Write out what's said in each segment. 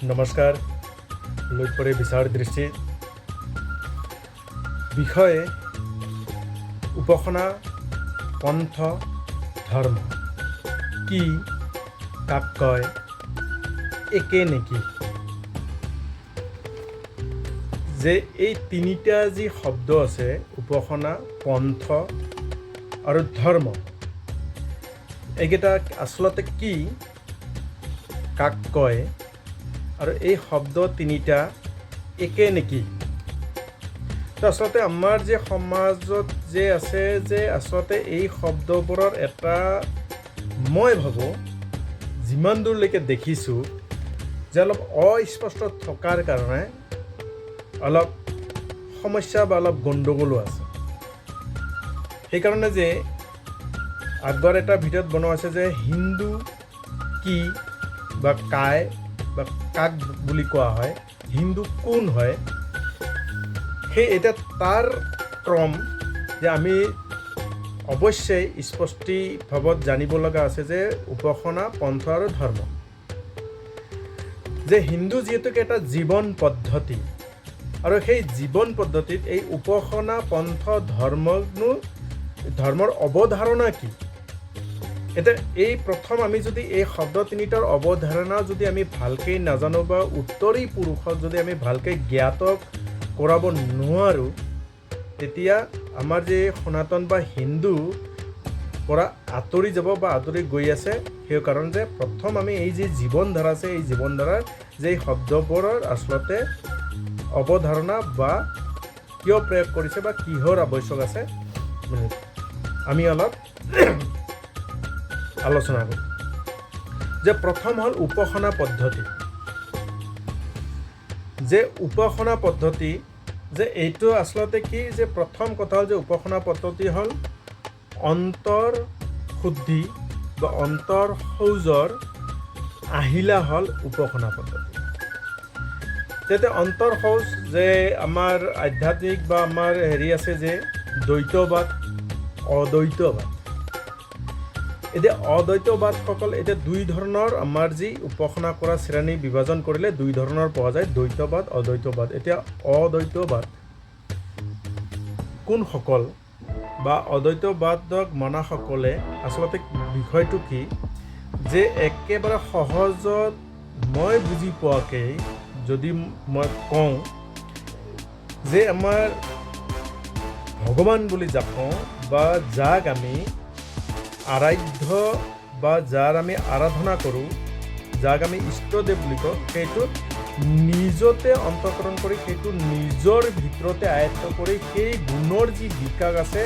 নমস্কাৰ। লৈ পৰে বিচাৰ দৃষ্টি বিষয়ে উপাসনা পন্থ ধৰ্ম কি কাক কয় একে নেকি? যে এই তিনিটা যি শব্দ আছে উপাসনা পন্থ আৰু ধৰ্ম, এইকেইটা আচলতে কি কাক কয় আৰু এই শব্দ তিনিটা একে নেকি? তো আচলতে আমাৰ যে সমাজত যে আছে যে আচলতে এই শব্দবোৰৰ এটা মই ভাবোঁ যিমান দূৰলৈকে দেখিছোঁ যে অলপ অস্পষ্ট থকাৰ কাৰণে অলপ সমস্যা বা অলপ গণ্ডগোলো আছে। সেইকাৰণে যে আগৰ এটা ভিডিঅ'ত বনোৱা আছে যে হিন্দু কি বা কায় বা কাক বুলি কোৱা হয়, হিন্দু কোন হয়, সেই এতিয়া তাৰ ক্ৰম যে আমি অৱশ্যেই স্পষ্টভাৱত জানিব লগা আছে যে উপাসনা পন্থ আৰু ধৰ্ম, যে হিন্দু যিহেতুকে এটা জীৱন পদ্ধতি আৰু সেই জীৱন পদ্ধতিত এই উপাসনা পন্থ ধৰ্মৰ অৱধাৰণা কি? এতিয়া এই প্ৰথম আমি যদি এই শব্দ তিনিটাৰ অৱধাৰণা যদি আমি ভালকৈ নাজানো বা উত্তৰী পুৰুষক যদি আমি ভালকৈ জ্ঞাত কৰাব নোৱাৰোঁ, তেতিয়া আমাৰ যে সনাতন বা হিন্দু পৰা আঁতৰি যাব বা আঁতৰি গৈ আছে। সেই কাৰণ যে প্ৰথম আমি এই যি জীৱনধাৰা আছে এই জীৱনধাৰাৰ যে এই শব্দবোৰৰ আচলতে অৱধাৰণা বা কিয় প্ৰয়োগ কৰিছে বা কিহৰ আৱশ্যক আছে আমি অলপ আলোচনা কৰোঁ। যে প্ৰথম হ'ল উপাসনা পদ্ধতি। যে উপাসনা পদ্ধতি যে এইটো আচলতে কি যে প্ৰথম কথা হ'ল যে উপাসনা পদ্ধতি হ'ল অন্তৰ শুদ্ধি বা অন্তৰ শৌচৰ আহিলা হ'ল উপাসনা পদ্ধতি। তেতিয়া অন্তৰ শৌচ যে আমাৰ আধ্যাত্মিক বা আমাৰ আছে যে দ্বৈতবাদ অদ্বৈতবাদ। এতিয়া অদ্বৈতবাদসকল এতিয়া দুই ধৰণৰ আমাৰ যি উপাসনা কৰা শ্ৰেণী বিভাজন কৰিলে দুই ধৰণৰ পোৱা যায়, দ্বৈতবাদ অদ্বৈতবাদ। এতিয়া অদ্বৈতবাদ কোনসকল বা অদ্বৈতবাদক মনাসকলে আচলতে বিষয়টো কি যে একেবাৰে সহজত মই বুজি পোৱাকৈ যদি মই কওঁ যে আমাৰ ভগৱান বুলি যাক কওঁ বা যাক আমি আৰাধ্য বা যাৰ আমি আৰাধনা কৰোঁ, যাক আমি ইষ্টদেৱ বুলি কওঁ, সেইটো নিজতে অন্তঃকৰণ কৰি সেইটো নিজৰ ভিতৰতে আয়ত্ত কৰি সেই গুণৰ যি বিকাশ আছে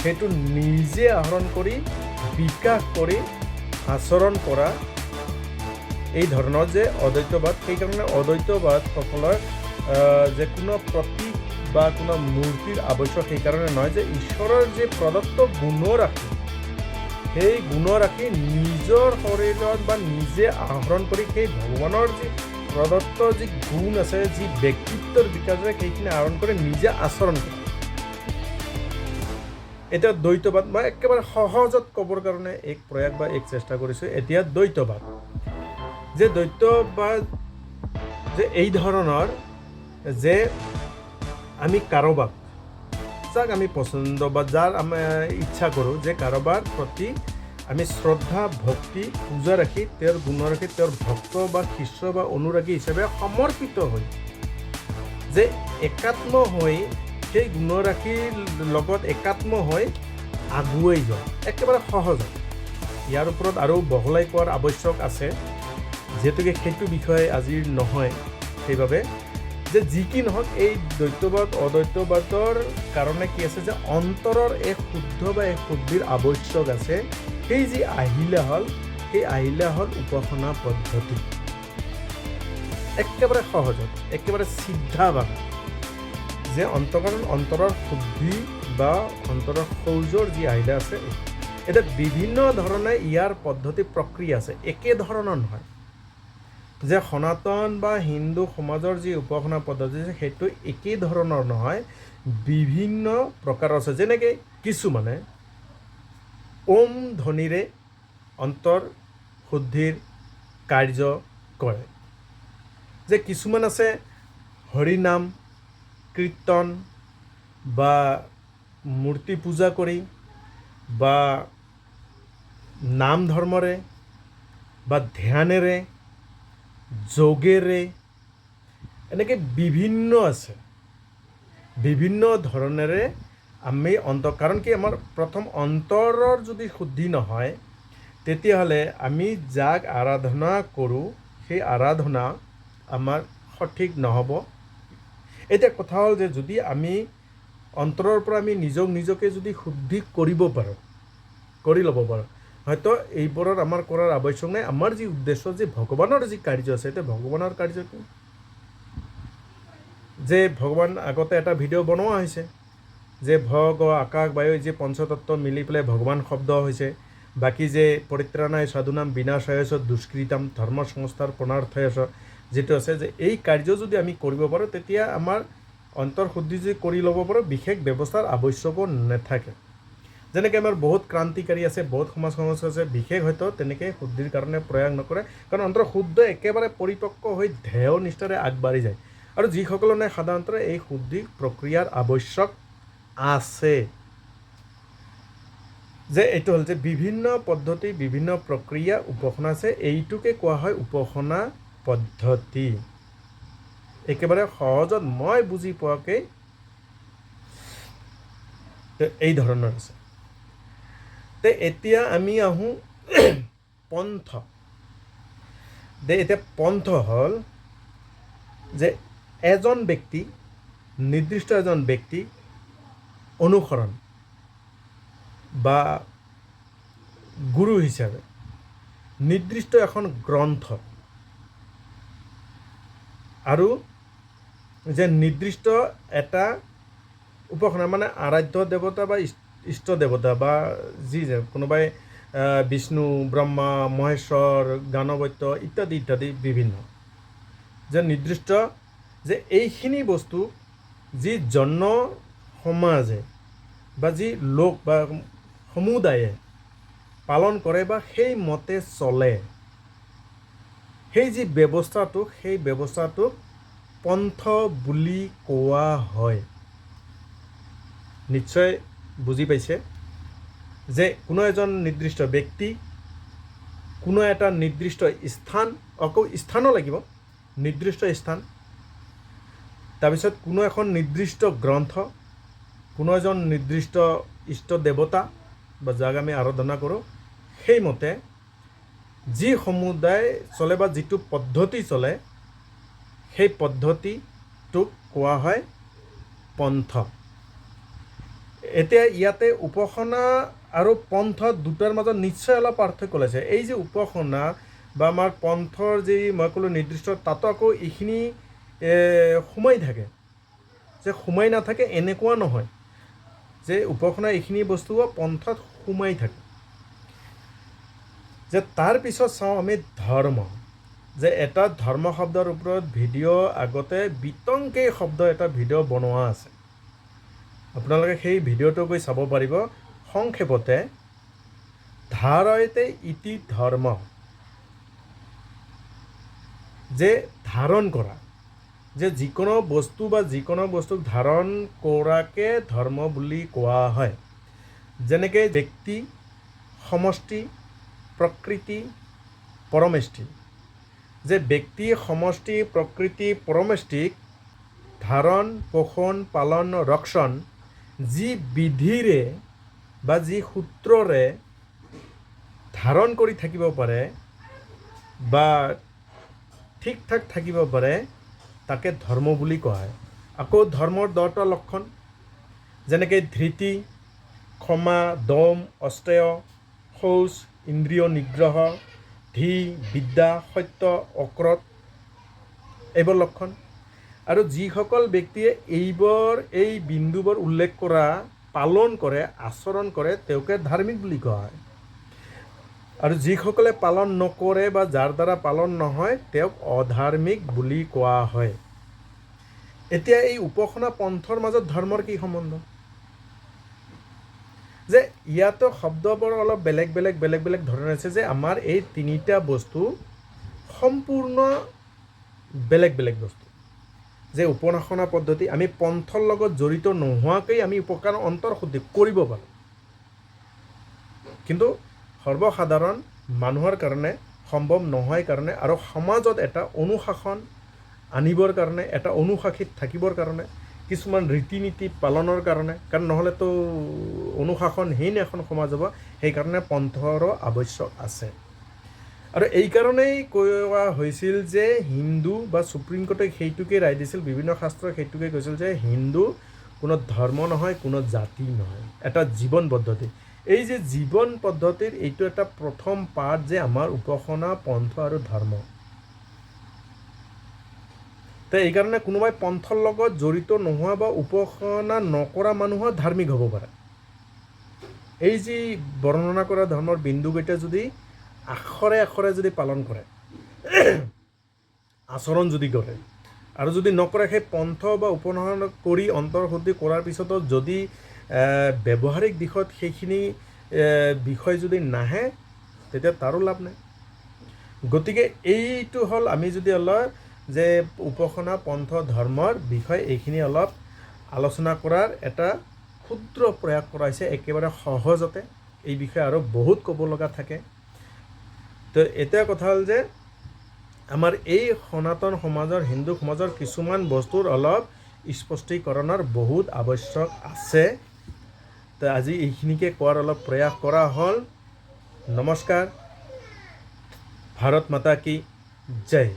সেইটো নিজে আহৰণ কৰি বিকাশ কৰি আচৰণ কৰা এই ধৰণৰ যে অদ্বৈতবাদ। সেইকাৰণে অদ্বৈতবাদসকলৰ যে কোনো প্ৰতীক বা কোনো মূৰ্তিৰ আৱশ্যক সেইকাৰণে নহয়, যে ঈশ্বৰৰ যে প্ৰদত্ত গুণৰাশি সেই গুণৰাশি নিজৰ শৰীৰত বা নিজে আহৰণ কৰি সেই ভগৱানৰ যি প্ৰদত্ত যি গুণ আছে যি ব্যক্তিত্বৰ বিকাশ আছে সেইখিনি আহৰণ কৰি নিজে আচৰণ কৰে। এতিয়া দ্বৈতবাদ মই একেবাৰে সহজত ক'বৰ কাৰণে এক প্ৰয়াস বা এক চেষ্টা কৰিছোঁ। এতিয়া দ্বৈতবাদ যে দ্বৈতবাদ যে এই ধৰণৰ যে আমি কাৰোবাক যাক আমি পচন্দ বা যাৰ আমি ইচ্ছা কৰোঁ যে কাৰোবাৰ প্ৰতি আমি শ্ৰদ্ধা ভক্তি পূজা ৰাখি তেওঁৰ গুণৰাশি তেওঁৰ ভক্ত বা শিষ্য বা অনুৰাগী হিচাপে সমৰ্পিত হৈ যে একাত্ম হৈ সেই গুণৰাশিৰ লগত একাত্ম হৈ আগুৱাই যাওঁ একেবাৰে সহজত। ইয়াৰ ওপৰত আৰু বহলাই কোৱাৰ আৱশ্যক আছে, যিহেতুকে সেইটো বিষয়ে আজিৰ নহয়। সেইবাবে যে যি কি নহওক এই দ্বৈতবাদ অদ্বৈতবাদৰ কাৰণে কি আছে যে অন্তৰৰ এক শুদ্ধ বা এক শুদ্ধিৰ আৱশ্যক আছে। সেই যি আহিলা হ'ল সেই আহিলা হ'ল উপাসনা পদ্ধতি। একেবাৰে সহজত একেবাৰে চিধাভাৱে যে অন্তৰৰ শুদ্ধি বা অন্তৰৰ শৌচৰ যি আহিলা আছে। এতিয়া বিভিন্ন ধৰণে ইয়াৰ পদ্ধতি প্ৰক্ৰিয়া আছে, একে ধৰণৰ নহয়। যে সনাতন বা হিন্দু সমাজৰ যি উপাসনা পদ্ধতি আছে সেইটো একেই ধৰণৰ নহয়, বিভিন্ন প্ৰকাৰৰ আছে। যেনেকৈ কিছুমানে ওম ধ্বনিৰে অন্তৰ শুদ্ধিৰ কাৰ্য কৰে, যে কিছুমান আছে হৰিনাম কীৰ্তন বা মূৰ্তি পূজা কৰি বা নাম ধৰ্মৰে বা ধ্যানেৰে যোগেৰে এনেকৈ বিভিন্ন আছে, বিভিন্ন ধৰণেৰে আমি কাৰণ কি আমাৰ প্ৰথম অন্তৰৰ যদি শুদ্ধি নহয় তেতিয়াহ'লে আমি যাক আৰাধনা কৰোঁ সেই আৰাধনা আমাৰ সঠিক নহ'ব। এতিয়া কথা হ'ল যে যদি আমি অন্তৰৰ পৰা আমি নিজকে যদি শুদ্ধি কৰি ল'ব পাৰোঁ, হয়তো এইবোৰত আমাৰ কৰাৰ আৱশ্যক নাই। আমাৰ যি উদ্দেশ্য, যে ভগৱানৰ যি কাৰ্য আছে, এতিয়া ভগৱানৰ কাৰ্য কি? যে ভগৱান আগতে এটা ভিডিঅ' বনোৱা হৈছে যে আকাশ বায়ু যে পঞ্চতত্ব মিলি পেলাই ভগৱান শব্দ হৈছে। বাকী যে পৰিত্ৰাণায় সাধুনাম বিনাশায় চ দুষ্কৃতাম ধৰ্ম সংস্থাৰ পুনৰাৰ্থয় চ যিটো আছে, যে এই কাৰ্য যদি আমি কৰিব পাৰোঁ তেতিয়া আমাৰ অন্তৰ শুদ্ধি যদি কৰি ল'ব পাৰোঁ, বিশেষ ব্যৱস্থাৰ আৱশ্যকো নাথাকে। যেনেকৈ আমাৰ বহুত ক্ৰান্তিকাৰী আছে, বহুত সমাজ সংস্কাৰ আছে, বিশেষ হয়তো তেনেকৈ শুদ্ধিৰ কাৰণে প্ৰয়াস নকৰে, কাৰণ অন্তৰ শুদ্ধ একেবাৰে পৰিপক্ক হৈ ধ্যেয় নিষ্ঠাৰে আগবাঢ়ি যায়। আৰু যিসকলৰ নাই সাধাৰণতে এই শুদ্ধি প্ৰক্ৰিয়াৰ আৱশ্যক আছে। যে এইটো হ'ল যে বিভিন্ন পদ্ধতি, বিভিন্ন প্ৰক্ৰিয়া উপাসনা আছে, এইটোকে কোৱা হয় উপাসনা পদ্ধতি। একেবাৰে সহজত মই বুজি পোৱাকৈ এই ধৰণৰ আছে। এতিয়া আমি আহোঁ পন্থ। এতিয়া পন্থ হ'ল যে এজন ব্যক্তি, নিৰ্দিষ্ট এজন ব্যক্তি অনুসৰণ বা গুৰু হিচাপে নিৰ্দিষ্ট এখন গ্ৰন্থ আৰু যে নিৰ্দিষ্ট এটা উপাসনা, মানে আৰাধ্য দেৱতা বা ইষ্ট দেৱতা বা যি যে কোনোবাই বিষ্ণু, ব্ৰহ্মা, মহেশ্বৰ, গাণপত্য ইত্যাদি ইত্যাদি বিভিন্ন, যে নিৰ্দিষ্ট যে এইখিনি বস্তু যি জন সমাজে বা যি লোক বা সমুদায়ে পালন কৰে বা সেই মতে চলে, সেই যি ব্যৱস্থাটোক, সেই ব্যৱস্থাটোক পন্থ বুলি কোৱা হয়। নিশ্চয় বুজি পাইছে যে কোনো এজন নিৰ্দিষ্ট ব্যক্তি, কোনো এটা নিৰ্দিষ্ট স্থান, আকৌ স্থানো লাগিব, নিৰ্দিষ্ট স্থান, তাৰপিছত কোনো এখন নিৰ্দিষ্ট গ্ৰন্থ, কোনো এজন নিৰ্দিষ্ট ইষ্ট দেৱতা বা যাক আমি আৰাধনা কৰোঁ, সেইমতে যি সমুদায় চলে বা যিটো পদ্ধতি চলে, সেই পদ্ধতিটোক কোৱা হয় পন্থ। এতিয়া ইয়াতে উপাসনা আৰু পন্থ দুটাৰ মাজত নিশ্চয় অলপ পাৰ্থক্য ওলাইছে। এই যে উপাসনা বা আমাৰ পন্থৰ যি মই ক'লোঁ নিৰ্দিষ্ট, তাতো আকৌ এইখিনি সোমাই থাকে, যে সোমাই নাথাকে এনেকুৱা নহয়, যে উপাসনা এইখিনি বস্তুও পন্থত সোমাই থাকে। যে তাৰপিছত চাওঁ আমি ধৰ্ম, যে এটা ধৰ্ম শব্দৰ ওপৰত ভিডিঅ' আগতে বিতংকেই শব্দ এটা ভিডিঅ' বনোৱা আছে, আপোনালোকে সেই ভিডিঅ'টো গৈ চাব পাৰিব। সংক্ষেপতে ধাৰয়তে ইতি ধৰ্ম, যে ধাৰণ কৰা, যে যিকোনো বস্তু বা যিকোনো বস্তুক ধাৰণ কৰাকে ধৰ্ম বুলি কোৱা হয়। যেনেকৈ ব্যক্তি, সমষ্টি, প্ৰকৃতি, পৰমেষ্টি, যে ব্যক্তি, সমষ্টি, প্ৰকৃতি, পৰমেষ্টিক ধাৰণ, পোষণ, পালন, ৰক্ষণ যি বিধিৰে বা যি সূত্ৰৰে ধাৰণ কৰি থাকিব পাৰে বা ঠিক ঠাক থাকিব পাৰে, তাকে ধৰ্ম বুলি কোৱা হয়। আকৌ ধৰ্মৰ 10টা লক্ষণ, যেনেকৈ ধৃতি, ক্ষমা, দম, অস্তেয়, শৌচ, ইন্দ্ৰিয় নিগ্ৰহ, ধী, বিদ্যা, সত্য, অক্ৰোধ, এইবোৰ লক্ষণ। আৰু যিসকল ব্যক্তিয়ে এই বিন্দুবোৰ উল্লেখ কৰা পালন কৰে, আচৰণ কৰে, তেওঁকে ধাৰ্মিক বুলি কোৱা হয়। আৰু যিসকলে পালন নকৰে বা যাৰ দ্বাৰা পালন নহয়, তেওঁক অধাৰ্মিক বুলি কোৱা হয়। এতিয়া এই উপাসনা পন্থৰ মাজত ধৰ্মৰ কি সম্বন্ধ? যে ইয়াতো শব্দবোৰ অলপ বেলেগ বেলেগ ধৰণৰ আছে, যে আমাৰ এই তিনিটা বস্তু সম্পূৰ্ণ বেলেগ বেলেগ বস্তু যে উপাসনা পদ্ধতি আমি পন্থৰ লগত জড়িত নোহোৱাকৈ আমি উপকাৰ অন্তৰ্শুদ্ধি কৰিব পাৰোঁ কিন্তু সৰ্বসাধাৰণ মানুহৰ কাৰণে সম্ভৱ নহয় কাৰণে আৰু সমাজত এটা অনুশাসন আনিবৰ কাৰণে এটা অনুশাসিত থাকিবৰ কাৰণে কিছুমান ৰীতি নীতি পালনৰ কাৰণে কাৰণ নহ'লেতো অনুশাসনহীন এখন সমাজ হ'ব সেইকাৰণে পন্থৰো আৱশ্যক আছে আৰু এই কাৰণেই কোৱা হৈছিল যে হিন্দু বা সুপ্ৰিম কোৰ্টে সেইটোকে ৰায় দিছিল বিভিন্ন শাস্ত্ৰই সেইটোকে কৈছিল যে হিন্দু কোনো ধৰ্ম নহয় কোনো জাতি নহয় এটা জীৱন পদ্ধতি এই যে জীৱন পদ্ধতিৰ এইটো এটা প্ৰথম পাৰ্ট যে আমাৰ উপাসনা পন্থ আৰু ধৰ্ম তো এইকাৰণে কোনোবাই পন্থৰ লগত জড়িত নোহোৱা বা উপাসনা নকৰা মানুহৰ ধাৰ্মিক হ'ব পাৰে এই যি বৰ্ণনা কৰা ধৰ্মৰ বিন্দুকেইটা যদি আখৰে আখৰে যদি পালন কৰে আচৰণ যদি কৰে আৰু যদি নকৰে সেই পন্থ বা উপাসনা কৰি অন্তৰ্শুদ্ধি কৰাৰ পিছতো যদি ব্যৱহাৰিক দিশত সেইখিনি বিষয় যদি নাহে তেতিয়া তাৰো লাভ নাই গতিকে এইটো হ'ল আমি যদি অলপ যে উপাসনা পন্থ ধৰ্মৰ বিষয় এইখিনি অলপ আলোচনা কৰাৰ এটা ক্ষুদ্ৰ প্ৰয়াস কৰা হৈছে একেবাৰে সহজতে এই বিষয়ে আৰু বহুত ক'ব লগা থাকে তো এতিয়া কথা হ'ল যে আমাৰ এই সনাতন সমাজৰ হিন্দু সমাজৰ কিছুমান বস্তুৰ অলপ স্পষ্টীকৰণৰ বহুত আৱশ্যক আছে তো আজি এইখিনিকে কোৱাৰ অলপ প্ৰয়াস কৰা হ'ল নমস্কাৰ ভাৰত মাতা কি জয়